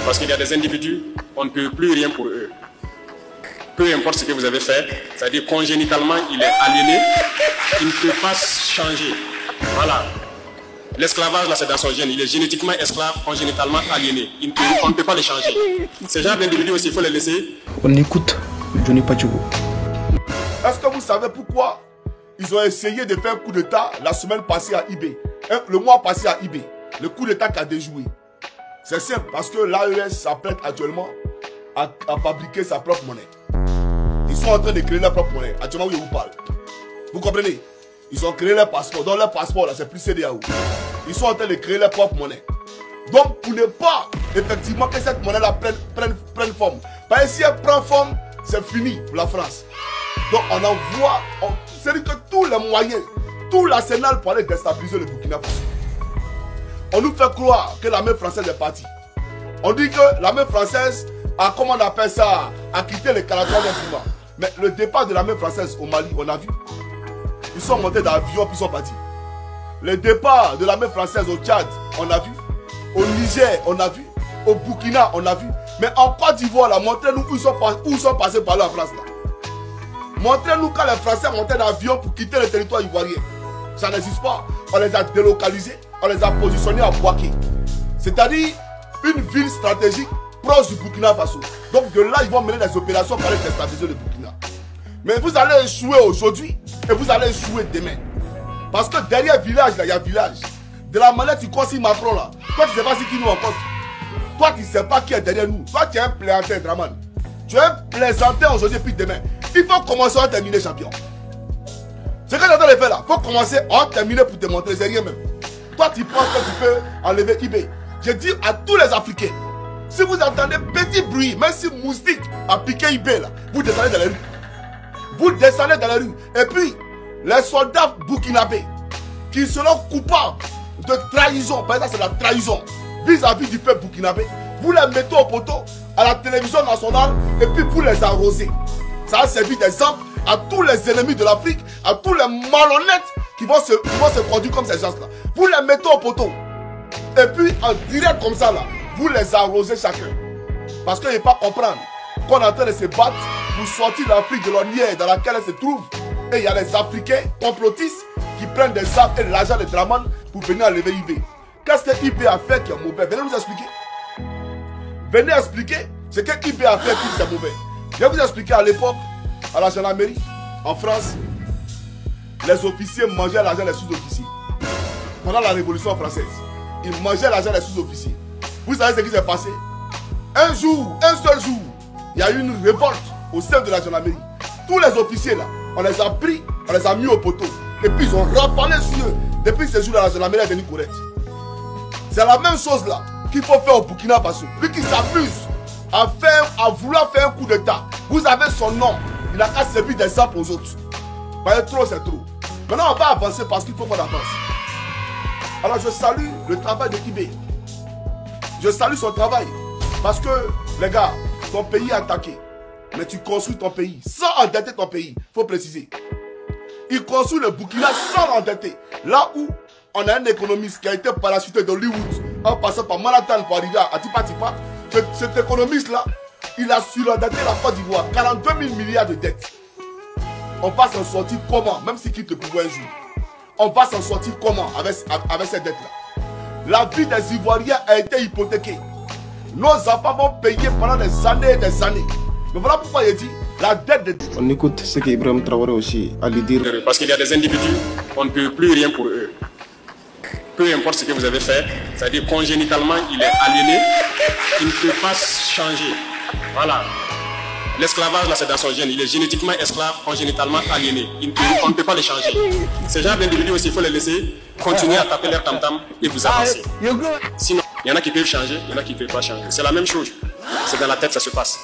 Parce qu'il y a des individus, on ne peut plus rien pour eux. Peu importe ce que vous avez fait, c'est-à-dire congénitalement, il est aliéné, il ne peut pas changer. Voilà. L'esclavage, là, c'est dans son gène. Il est génétiquement esclave, congénitalement aliéné. On ne peut pas les changer. Ces gens d'individus aussi, il faut les laisser. On écoute Johnny Pachugo. Est-ce que vous savez pourquoi ils ont essayé de faire un coup d'État la semaine passée à IB, le mois passé à IB, le coup d'État qui a déjoué? C'est simple, parce que l'AES s'apprête actuellement à fabriquer sa propre monnaie. Ils sont en train de créer leur propre monnaie. Actuellement, où je vous parle. Vous comprenez? Ils ont créé leur passeport. Dans leur passeport, là, c'est plus CEDEAO. Ils sont en train de créer leur propre monnaie. Donc, pour ne pas, effectivement, que cette monnaie-là prenne forme. Parce que si elle prend forme, c'est fini pour la France. Donc, on envoie, c'est-à-dire que tous les moyens, tout l'arsenal pour aller déstabiliser le Burkina Faso. On nous fait croire que l'armée française est partie. On dit que l'armée française a, comment on appelle ça, a quitté les Calabriens d'un pouvoir. Mais le départ de l'armée française au Mali, on a vu. Ils sont montés dans l'avion puis ils sont partis. Le départ de l'armée française au Tchad, on a vu. Au Niger, on a vu. Au Burkina, on a vu. Mais en Côte d'Ivoire, là, montrez-nous où ils sont passés par là en France. Montrez-nous quand les Français montaient dans l'avion pour quitter le territoire ivoirien. Ça n'existe pas. On les a délocalisés, on les a positionnés à Bouaké. C'est-à-dire une ville stratégique proche du Burkina Faso. Donc de là, ils vont mener des opérations pour aller déstabiliser le Burkina. Mais vous allez échouer aujourd'hui et vous allez échouer demain. Parce que derrière village, là, il y a village. De la manière tu conseilles Macron là, toi tu ne sais pas ce qui nous rencontre. Toi tu ne sais pas qui est derrière nous. Toi tu es un plaisantin, Draman. Tu es un plaisantin aujourd'hui et puis demain. Il faut commencer à terminer champion. Ce que j'entends de faire là, il faut commencer à terminer pour te montrer, c'est rien même. Toi tu penses que tu peux enlever IB. Je dis à tous les Africains, si vous entendez petit bruit, même si moustique a piqué IB là, vous descendez dans les rues. Vous descendez dans les rues. Et puis, les soldats burkinabés qui seront coupables de trahison, par exemple c'est la trahison vis-à-vis du peuple burkinabé, vous les mettez au poteau à la télévision nationale et puis vous les arrosez. Ça a servi d'exemple à tous les ennemis de l'Afrique, à tous les malhonnêtes qui vont se conduire comme ces gens-là. Vous les mettez au poteau. Et puis en direct comme ça là, vous les arrosez chacun. Parce qu'ils ne peuvent pas comprendre qu'on est en train de se battre pour sortir l'Afrique de l'ornière dans laquelle elle se trouve. Et il y a les Africains complotistes qui prennent des armes et de l'argent de Draman pour venir enlever IB. Qu'est-ce que IB a fait qui est mauvais? Venez nous expliquer. Venez expliquer ce que IB a fait qui est mauvais. Je vais vous expliquer à l'époque, à la gendarmerie, en France, les officiers mangeaient l'argent des sous-officiers. Pendant la Révolution française, ils mangeaient l'argent des sous-officiers. Vous savez ce qui s'est passé? Un jour, un seul jour, il y a eu une révolte au sein de la gendarmerie. Tous les officiers là, on les a pris, on les a mis au poteau. Et puis ils ont rafalé sur eux. Depuis ce jour-là, la gendarmerie est devenue correcte. C'est la même chose là qu'il faut faire au Burkina Faso. Lui qui s'amuse à vouloir faire un coup d'État. Vous avez son nom. Il n'a qu'à servir d'exemple aux autres. Parce que trop, c'est trop. Maintenant, on va avancer parce qu'il faut qu'on avance. Alors, je salue le travail de IB. Je salue son travail. Parce que, les gars, ton pays est attaqué. Mais tu construis ton pays sans endetter ton pays. Il faut préciser. Il construit le Burkina sans l'endetter. Là où on a un économiste qui a été parachuté d'Hollywood en passant par Manhattan pour arriver à Tipa Tipa. Cet économiste-là, il a surendetté la Côte d'Ivoire. 42 000 milliards de dettes. On va s'en sortir comment? Même s'il quitte le pouvoir un jour. On va s'en sortir comment avec cette dette-là? La vie des Ivoiriens a été hypothéquée. Nos enfants vont payer pendant des années et des années. Mais voilà pourquoi il dit la dette de... On écoute ce qu'Ibrahim Traoré aussi a lui dire. Parce qu'il y a des individus, on ne peut plus rien pour eux. Peu importe ce que vous avez fait, c'est-à-dire congénitalement, il est aliéné, il ne peut pas changer. Voilà. L'esclavage, là, c'est dans son gène. Il est génétiquement esclave, congénitalement aliéné. On ne peut pas les changer. Ces gens d'individus aussi, il faut les laisser continuer à taper leur tam-tam et vous avancer. Sinon, il y en a qui peuvent changer, il y en a qui ne peuvent pas changer. C'est la même chose. C'est dans la tête, ça se passe.